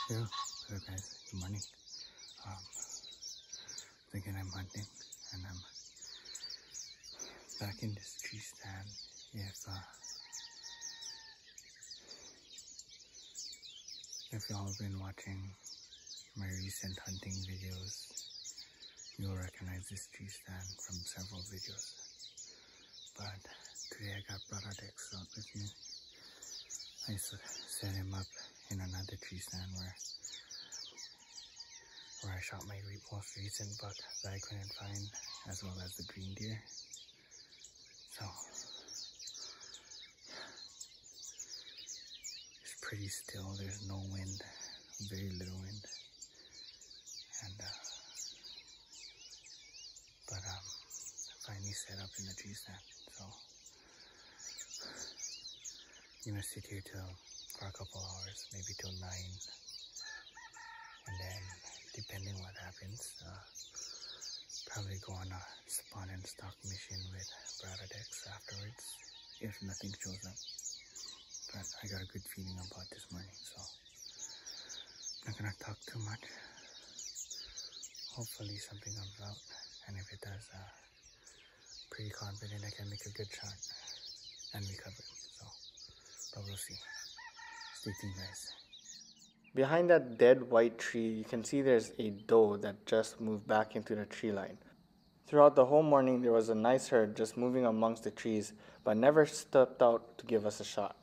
Hello guys, good morning. Again I'm hunting and I'm back in this tree stand. If y'all have been watching my recent hunting videos, you'll recognize this tree stand from several videos. But today I got Broadex out with me. I set him up in another tree stand where I shot my most recent buck that I couldn't find, as well as the green deer. So it's pretty still. There's no wind, very little wind, and finally set up in the tree stand. So I'm gonna sit here for a couple hours, maybe till 9, and then depending what happens, probably go on a spawn and stock mission with Broadex afterwards if nothing shows up. But I got a good feeling about this morning, so I'm not gonna talk too much. Hopefully something comes out, and if it does, pretty confident I can make a good shot and recover it. So, but we'll see. Stay tuned, guys. Behind that dead white tree, you can see there's a doe that just moved back into the tree line. Throughout the whole morning, there was a nice herd just moving amongst the trees, but never stepped out to give us a shot.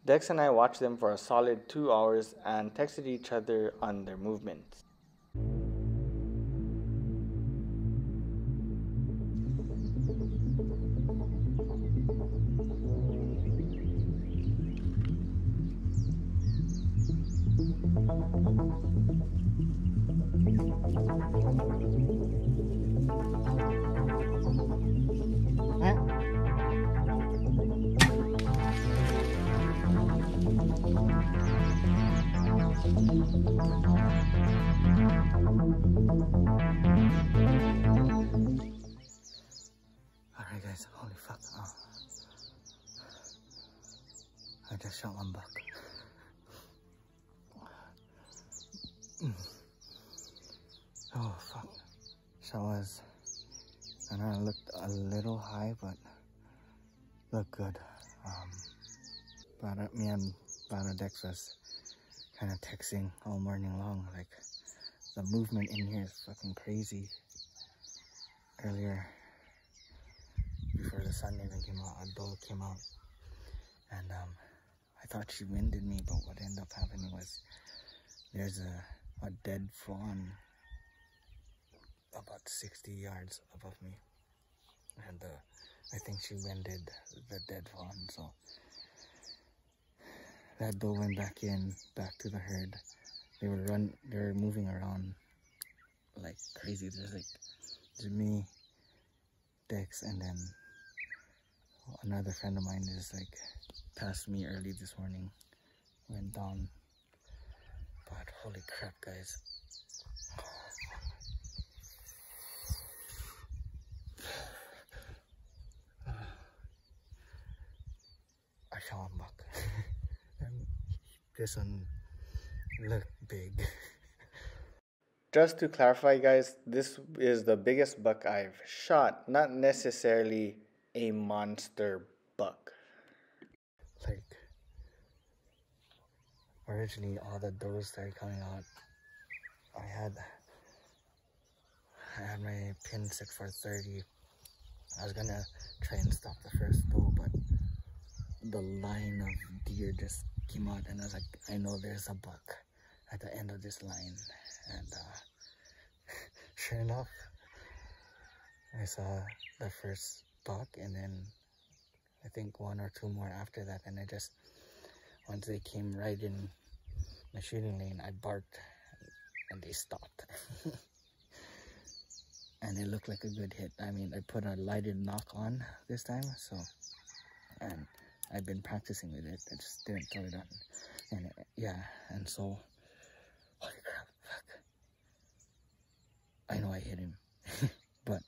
Dex and I watched them for a solid 2 hours and texted each other on their movements. Alright guys, holy fuck. I just shot one buck. Oh fuck. Shot was, I know it looked a little high, but looked good. Me and Broadex was kind of texting all morning long. Like, the movement in here is fucking crazy. Earlier, before the sun even came out, a doe came out, and I thought she winded me, but what ended up happening was there's a dead fawn about 60 yards above me, and I think she winded the dead fawn. So that doe went back to the herd. They were moving around like crazy. There's me, Dex, and then another friend of mine is like passed me early this morning, went down. But holy crap, guys. I shot one buck. And this one looked big. Just to clarify, guys, this is the biggest buck I've shot, not necessarily a monster buck. Like, originally all the does started coming out. I had my pin set for 30. I was gonna try and stop the first doe, but the line of deer just came out, and I was like, I know there's a buck at the end of this line. And sure enough, I saw the first buck, and then I think 1 or 2 more after that, and once they came right in my shooting lane, I barked and they stopped. And it looked like a good hit. I mean, I put a lighted knock on this time, and I've been practicing with it. I just didn't throw it on. And and so, holy crap, fuck. I know I hit him, but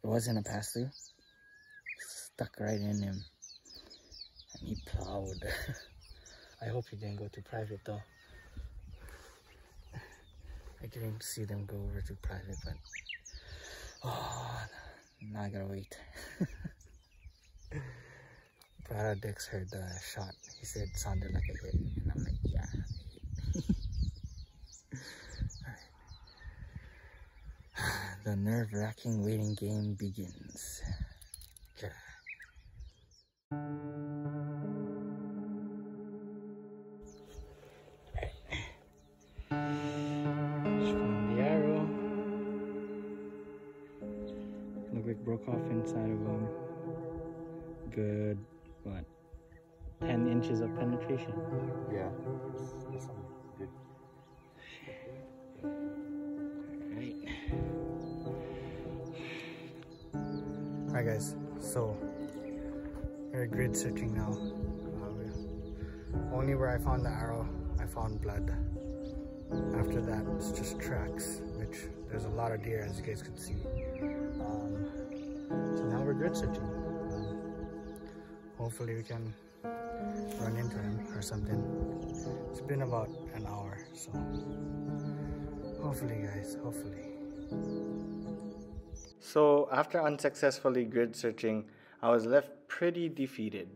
it wasn't a pass through. Stuck right in him, and he plowed. I hope he didn't go to private though. I couldn't see them go over to private, but oh, now I gotta wait. Brother Dix heard the shot. He said it sounded like a hit, and I'm like, yeah, a hit. Alright. The nerve-wracking waiting game begins. Okay. From the arrow. Look like broke off inside of him. Good, what? 10 inches of penetration. Yeah. That's good. Alright guys, so we're grid searching now. Only where I found the arrow, I found blood. After that, it's just tracks, which there's a lot of deer, as you guys can see. So now we're grid searching. Hopefully we can run into him or something. It's been about an hour, so hopefully guys, hopefully. So after unsuccessfully grid searching, I was left pretty defeated.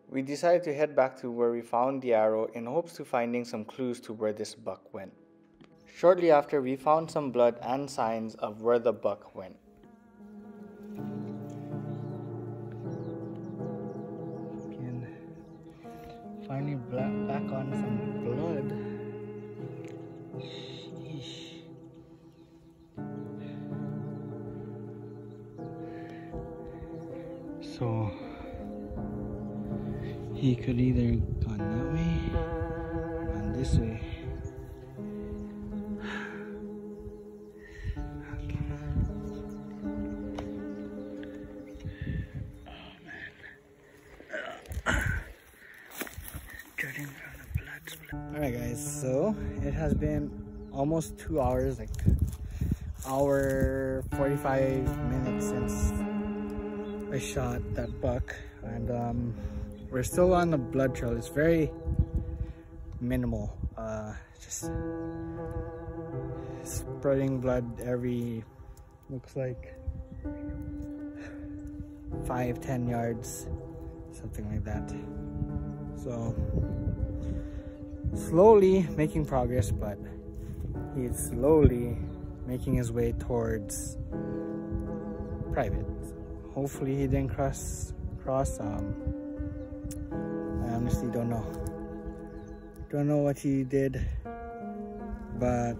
We decided to head back to where we found the arrow in hopes to finding some clues to where this buck went. Shortly after, we found some blood and signs of where the buck went. Finally back on some blood. Sheesh. So he could either gone that way or gone this way. Alright guys, so it has been almost 2 hours, like hour 45 minutes since I shot that buck, and we're still on the blood trail. It's very minimal, just spreading blood every, looks like 5-10 yards, something like that. So slowly making progress, but he's slowly making his way towards private. Hopefully he didn't cross. I honestly don't know what he did, but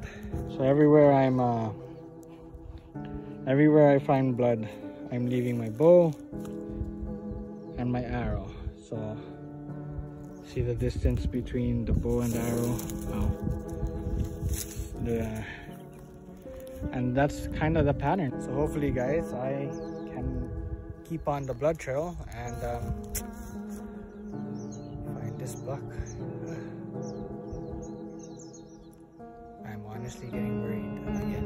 so everywhere I find blood, I'm leaving my bow and my arrow. So see the distance between the bow and the arrow. And that's kind of the pattern. So hopefully guys, I can keep on the blood trail and find this buck. I'm honestly getting worried again.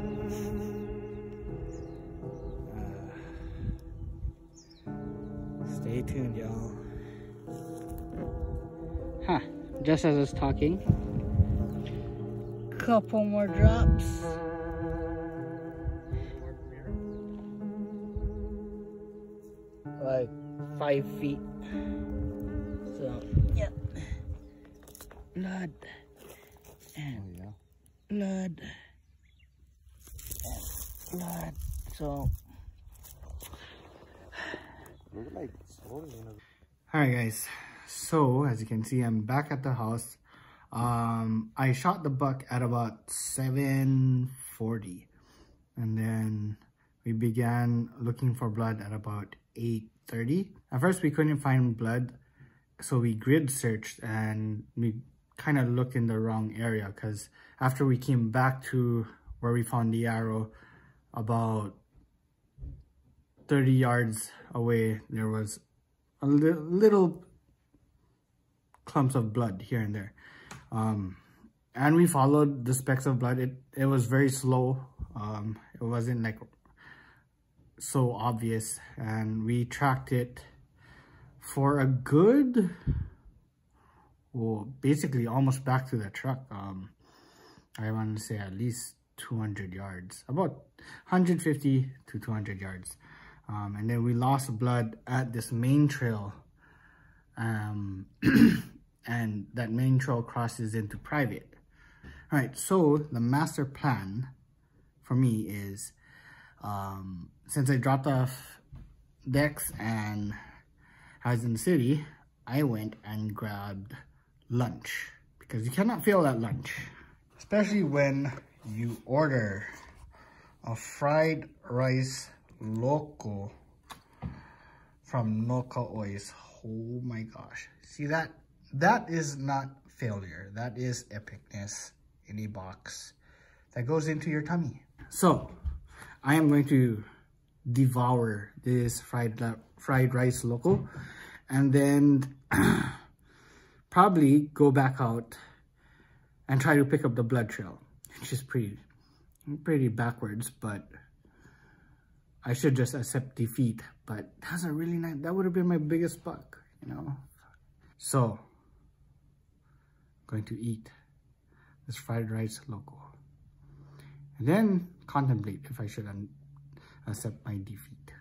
Stay tuned, y'all. Huh, just as I was talking, couple more drops. Like 5 feet. So, yeah. Blood. And blood. And blood. So, alright guys, so as you can see, I'm back at the house. I shot the buck at about 7:40, and then we began looking for blood at about 8:30. At first we couldn't find blood, so we grid searched and we kind of looked in the wrong area, because after we came back to where we found the arrow, about 30 yards away there was a little clumps of blood here and there, and we followed the specks of blood. It was very slow. It wasn't like so obvious, and we tracked it for a good, well, basically almost back to the truck. I want to say at least 200 yards, about 150 to 200 yards. And then we lost blood at this main trail. And that main trail crosses into private. All right, so the master plan for me is, since I dropped off Dex and I was in the city, I went and grabbed lunch, because you cannot fail at lunch, especially when you order a fried rice loco from Noka Ois. Oh my gosh, see that? That is not failure, that is epicness in a box that goes into your tummy. So I am going to devour this fried rice loco, and then probably go back out and try to pick up the blood trail, which is pretty backwards, but I should just accept defeat. But that's a really nice, that would have been my biggest buck, you know. So I'm going to eat this fried rice loco and then contemplate if I should accept my defeat.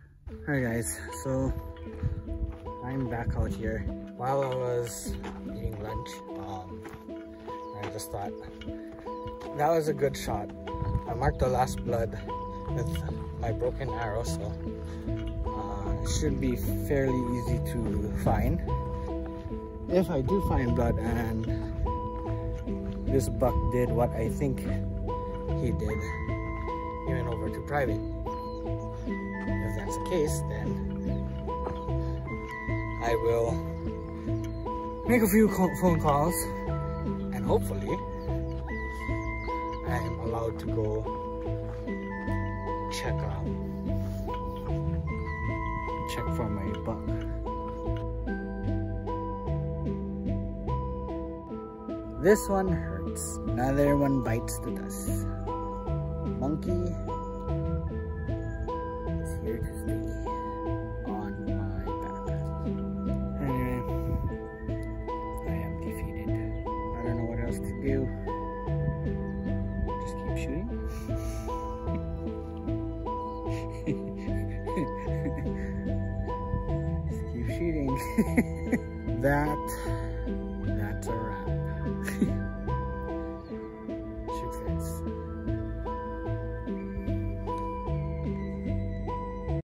Alright guys, so I'm back out here. While I was eating lunch, I just thought that was a good shot. I marked the last blood with my broken arrow, so it should be fairly easy to find. If I do find blood and this buck did what I think he did, he went over to private. If that's the case, then I will make a few phone calls, and hopefully I am allowed to go check for my buck. This one hurts. Another one bites the dust. Monkey is here to stay on my back. Anyway, I am defeated. I don't know what else to do. Just keep shooting. Just keep shooting. That